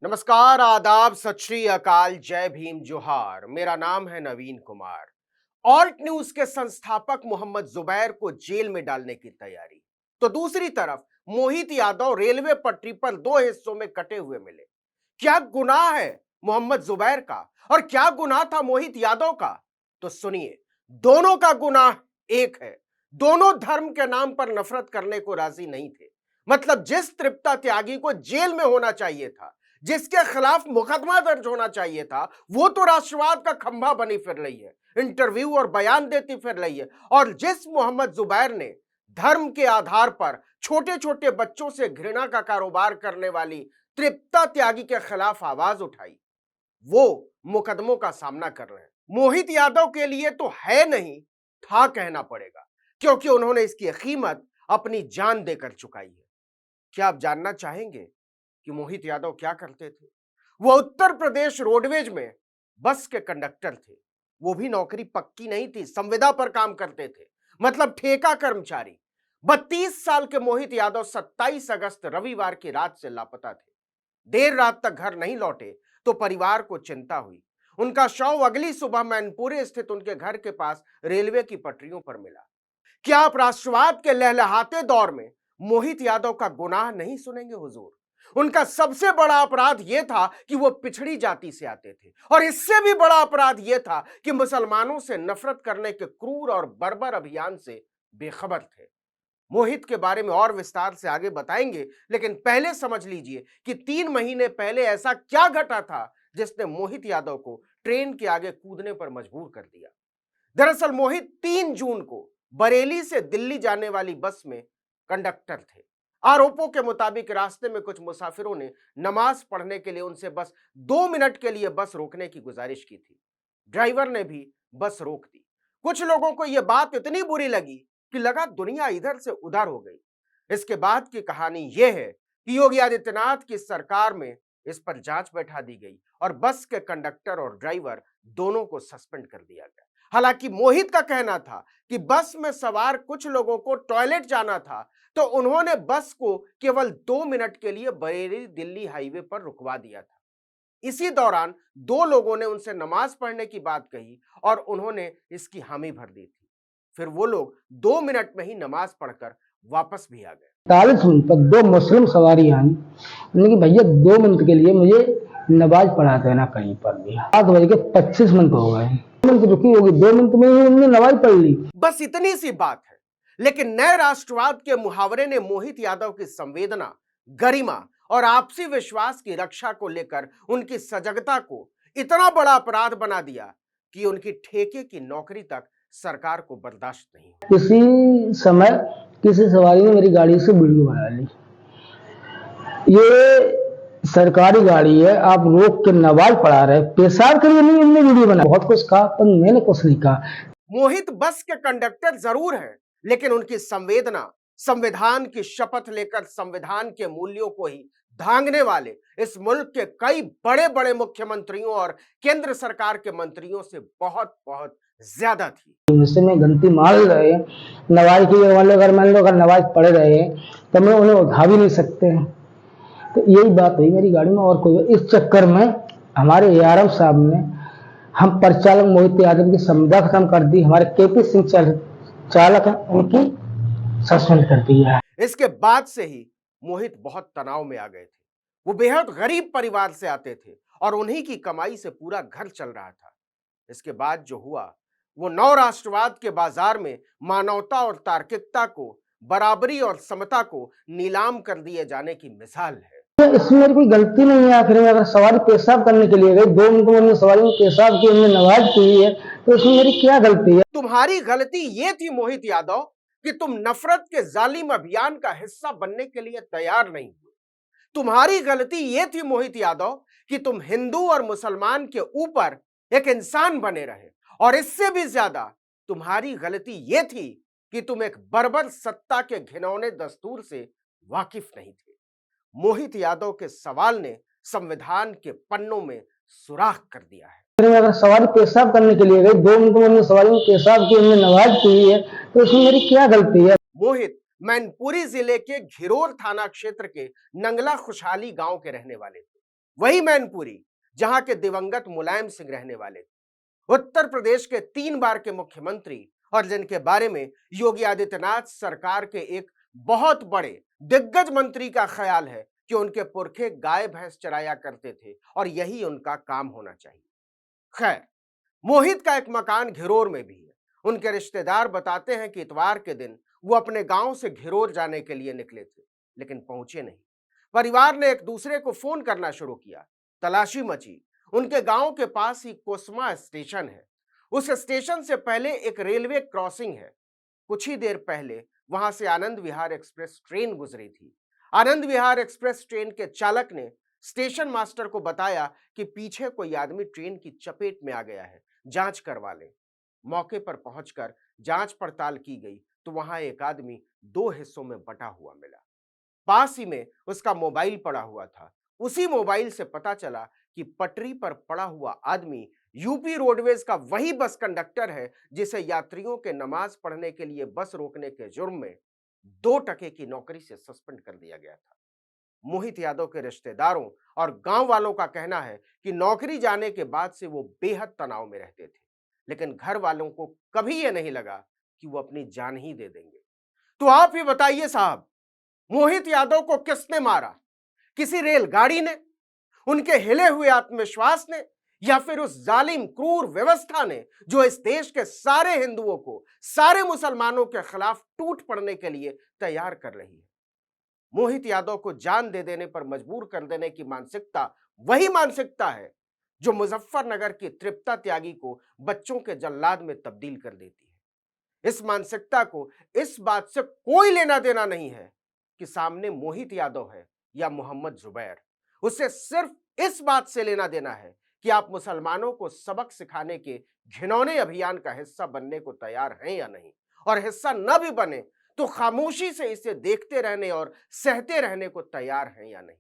नमस्कार, आदाब, सत श्री अकाल, जय भीम, जोहार। मेरा नाम है नवीन कुमार। ऑल्ट न्यूज के संस्थापक मोहम्मद जुबैर को जेल में डालने की तैयारी, तो दूसरी तरफ मोहित यादव रेलवे पटरी पर दो हिस्सों में कटे हुए मिले। क्या गुनाह है मोहम्मद जुबैर का और क्या गुनाह था मोहित यादव का? तो सुनिए, दोनों का गुनाह एक है। दोनों धर्म के नाम पर नफरत करने को राजी नहीं थे। मतलब जिस तृप्ता त्यागी को जेल में होना चाहिए था, जिसके खिलाफ मुकदमा दर्ज होना चाहिए था, वो तो राष्ट्रवाद का खंभा बनी फिर रही है, इंटरव्यू और बयान देती फिर रही है। और जिस मोहम्मद जुबैर ने धर्म के आधार पर छोटे छोटे बच्चों से घृणा का कारोबार करने वाली तृप्ता त्यागी के खिलाफ आवाज उठाई, वो मुकदमों का सामना कर रहे हैं। मोहित यादव के लिए तो है नहीं, था कहना पड़ेगा, क्योंकि उन्होंने इसकी कीमत अपनी जान देकर चुकाई है। क्या आप जानना चाहेंगे कि मोहित यादव क्या करते थे? वो उत्तर प्रदेश रोडवेज में बस के कंडक्टर थे। वो भी नौकरी पक्की नहीं थी, संविदा पर काम करते थे, मतलब ठेका कर्मचारी। 32 साल के मोहित यादव 27 अगस्त रविवार की रात से लापता थे। देर रात तक घर नहीं लौटे तो परिवार को चिंता हुई। उनका शव अगली सुबह मैनपुरी स्थित उनके घर के पास रेलवे की पटरियों पर मिला। क्या आप राष्ट्रवाद के लहलहाते दौर में मोहित यादव का गुनाह नहीं सुनेंगे हुजूर? उनका सबसे बड़ा अपराध यह था कि वो पिछड़ी जाति से आते थे, और इससे भी बड़ा अपराध यह था कि मुसलमानों से नफरत करने के क्रूर और बर्बर अभियान से बेखबर थे। मोहित के बारे में और विस्तार से आगे बताएंगे, लेकिन पहले समझ लीजिए कि 3 महीने पहले ऐसा क्या घटा था जिसने मोहित यादव को ट्रेन के आगे कूदने पर मजबूर कर दिया। दरअसल मोहित 3 जून को बरेली से दिल्ली जाने वाली बस में कंडक्टर थे। आरोपों के मुताबिक रास्ते में कुछ मुसाफिरों ने नमाज पढ़ने के लिए उनसे बस 2 मिनट के लिए बस रोकने की गुजारिश की थी। ड्राइवर ने भी बस रोक दी। कुछ लोगों को यह बात इतनी बुरी लगी कि लगा दुनिया इधर से उधर हो गई। इसके बाद की कहानी यह है कि योगी आदित्यनाथ की सरकार में इस पर जांच बैठा दी गई और बस के कंडक्टर और ड्राइवर दोनों को सस्पेंड कर दिया गया। हालांकि मोहित का कहना था कि बस में सवार कुछ लोगों को टॉयलेट जाना था, तो उन्होंने बस को केवल 2 मिनट के लिए बरेली दिल्ली हाईवे पर रुकवा दिया था। इसी दौरान 2 लोगों ने उनसे नमाज पढ़ने की बात कही और उन्होंने इसकी हामी भर दी थी। फिर वो लोग 2 मिनट में ही नमाज पढ़कर वापस भी आ गए। 40 मिनट पर 2 मुस्लिम सवारी आई। उन्होंने कि भैया 2 मिनट के लिए मुझे नमाज पढ़ा देना कहीं पर भी। 7:25 हो गए, 2 मिनट रुकी होगी, 2 मिनट में ही उन्होंने नमाज पढ़ ली। बस इतनी सी बात है। लेकिन नए राष्ट्रवाद के मुहावरे ने मोहित यादव की संवेदना, गरिमा और आपसी विश्वास की रक्षा को लेकर उनकी सजगता को इतना बड़ा अपराध बना दिया कि उनकी ठेके की नौकरी तक सरकार को बर्दाश्त नहीं। किसी समय किसी सवारी ने मेरी गाड़ी से वीडियो बना ली। ये सरकारी गाड़ी है, आप रोक के नमाज पढ़ा रहे, पेशाब के लिए नहीं इनने वीडियो बना। बहुत कुछ कहा पर मैंने कुछ नहीं कहा। मोहित बस के कंडक्टर जरूर हैं, लेकिन उनकी संवेदना, संविधान की शपथ लेकर संविधान के मूल्यों को ही धांगने वाले इस मुल्क के कई बड़े बड़े मुख्यमंत्रियों और केंद्र सरकार के मंत्रियों से बहुत बहुत ज्यादा थी। मुझसे में गलती मान रहे हैं, नमाज की अगर मान लो अगर नमाज पढ़ रहे हैं तो मैं उन्हें उठा भी नहीं सकते हैं। तो यही बात हुई मेरी गाड़ी में। और कोई इस चक्कर में हमारे ARM साहब ने हम परिचालक मोहित यादव की संविदा खत्म कर दी। हमारे KP सिंह चालक है, उनकी सस्पेंड कर दिया है। इसके बाद से ही मोहित बहुत तनाव में आ गए थे। वो बेहद गरीब परिवार से आते थे और उन्हीं की कमाई से पूरा घर चल रहा था। इसके बाद जो हुआ वो नव राष्ट्रवाद के बाजार में मानवता और तार्किकता को, बराबरी और समता को नीलाम कर दिए जाने की मिसाल है। इसमें मेरी कोई गलती नहीं है। आखिर में अगर सवारी पेशाब करने के लिए गई, 2 मिनट में सवारी में पेशाब की, उन्होंने नमाज की है, तो इसमें मेरी क्या गलती है? तुम्हारी गलती ये थी मोहित यादव कि तुम नफरत के जालिम अभियान का हिस्सा बनने के लिए तैयार नहीं हुए। तुम्हारी गलती ये थी मोहित यादव कि तुम हिंदू और मुसलमान के ऊपर एक इंसान बने रहे, और इससे भी ज्यादा तुम्हारी गलती ये थी कि तुम एक बर्बर सत्ता के घिनौने दस्तूर से वाकिफ नहीं थे। मोहित यादव के सवाल ने संविधान के पन्नों में सुराख कर दिया है। अगर सवारी पेशाब करने के लिए गई, 2 मिनट में सवारी में पेशाब की, उन्होंने नमाज की है, तो इसमें मेरी क्या गलती है? मोहित मैनपुरी जिले के घिरोर थाना क्षेत्र के नंगला खुशहाली गांव के रहने वाले थे। वही मैनपुरी जहां के दिवंगत मुलायम सिंह रहने वाले थे, उत्तर प्रदेश के 3 बार के मुख्यमंत्री और जिनके बारे में योगी आदित्यनाथ सरकार के एक बहुत बड़े दिग्गज मंत्री का ख्याल है कि उनके पुरखे गाय भैंस चराया करते थे और यही उनका काम होना चाहिए। खैर, मोहित का एक मकान घिरोर में भी है। उनके रिश्तेदार बताते हैं कि इतवार के दिन वो अपने गांव से घिरोर जाने के लिए निकले थे, लेकिन पहुंचे नहीं। परिवार ने एक दूसरे को फोन करना शुरू किया, तलाशी मची। उनके गांव के पास ही कोसमा स्टेशन है। उस स्टेशन से पहले एक रेलवे क्रॉसिंग है। कुछ ही देर पहले वहां से आनंद विहार एक्सप्रेस ट्रेन गुजरी थी। आनंद विहार एक्सप्रेस ट्रेन के चालक ने स्टेशन मास्टर को बताया कि पीछे कोई आदमी ट्रेन की चपेट में आ गया है, जांच करवा लें। मौके पर पहुंचकर जांच पड़ताल की गई तो वहां एक आदमी 2 हिस्सों में बटा हुआ मिला। पास ही में उसका मोबाइल पड़ा हुआ था। उसी मोबाइल से पता चला कि पटरी पर पड़ा हुआ आदमी यूपी रोडवेज का वही बस कंडक्टर है जिसे यात्रियों के नमाज पढ़ने के लिए बस रोकने के जुर्म में 2 टके की नौकरी से सस्पेंड कर दिया गया था। मोहित यादव के रिश्तेदारों और गांव वालों का कहना है कि नौकरी जाने के बाद से वो बेहद तनाव में रहते थे, लेकिन घर वालों को कभी यह नहीं लगा कि वो अपनी जान ही दे देंगे। तो आप ही बताइए साहब, मोहित यादव को किसने मारा? किसी रेलगाड़ी ने, उनके हिले हुए आत्मविश्वास ने, या फिर उस जालिम क्रूर व्यवस्था ने जो इस देश के सारे हिंदुओं को, सारे मुसलमानों के खिलाफ टूट पड़ने के लिए तैयार कर रही है? मोहित यादव को जान दे देने पर मजबूर कर देने की मानसिकता वही मानसिकता है जो मुजफ्फरनगर की तृप्ता त्यागी को बच्चों के जल्लाद में तब्दील कर देती है। इस मानसिकता को इस बात से कोई लेना देना नहीं है कि सामने मोहित यादव है या मोहम्मद जुबैर। उसे सिर्फ इस बात से लेना देना है कि आप मुसलमानों को सबक सिखाने के घिनौने अभियान का हिस्सा बनने को तैयार हैं या नहीं, और हिस्सा न भी बने तो खामोशी से इसे देखते रहने और सहते रहने को तैयार हैं या नहीं।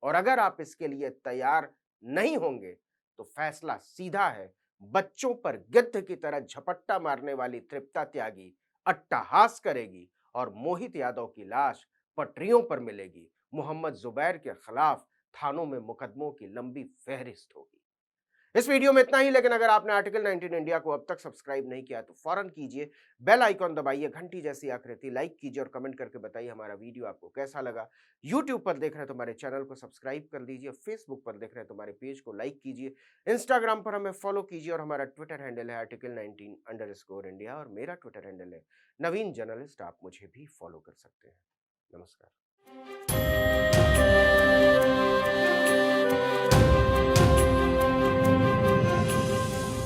और अगर आप इसके लिए तैयार नहीं होंगे तो फैसला सीधा है, बच्चों पर गिद्ध की तरह झपट्टा मारने वाली तृप्ता त्यागी अट्टहास करेगी और मोहित यादव की लाश पटरियों पर मिलेगी। मोहम्मद जुबैर के खिलाफ थानों में मुकदमों की लंबी फहरिस्त होगी। इस वीडियो में इतना ही, लेकिन अगर आपने आर्टिकल 19 इंडिया को अब तक सब्सक्राइब नहीं किया तो फौरन कीजिए, बेल आइकॉन दबाइए, घंटी जैसी आकृति लाइक कीजिए और कमेंट करके बताइए हमारा वीडियो आपको कैसा लगा। यूट्यूब पर देख रहे हैं तो हमारे चैनल को सब्सक्राइब कर दीजिए, फेसबुक पर देख रहे हैं तो हमारे पेज को लाइक कीजिए, इंस्टाग्राम पर हमें फॉलो कीजिए और हमारा ट्विटर हैंडल है article19_India और मेरा ट्विटर हैंडल है नवीन जर्नलिस्ट। आप मुझे भी फॉलो कर सकते हैं। नमस्कार।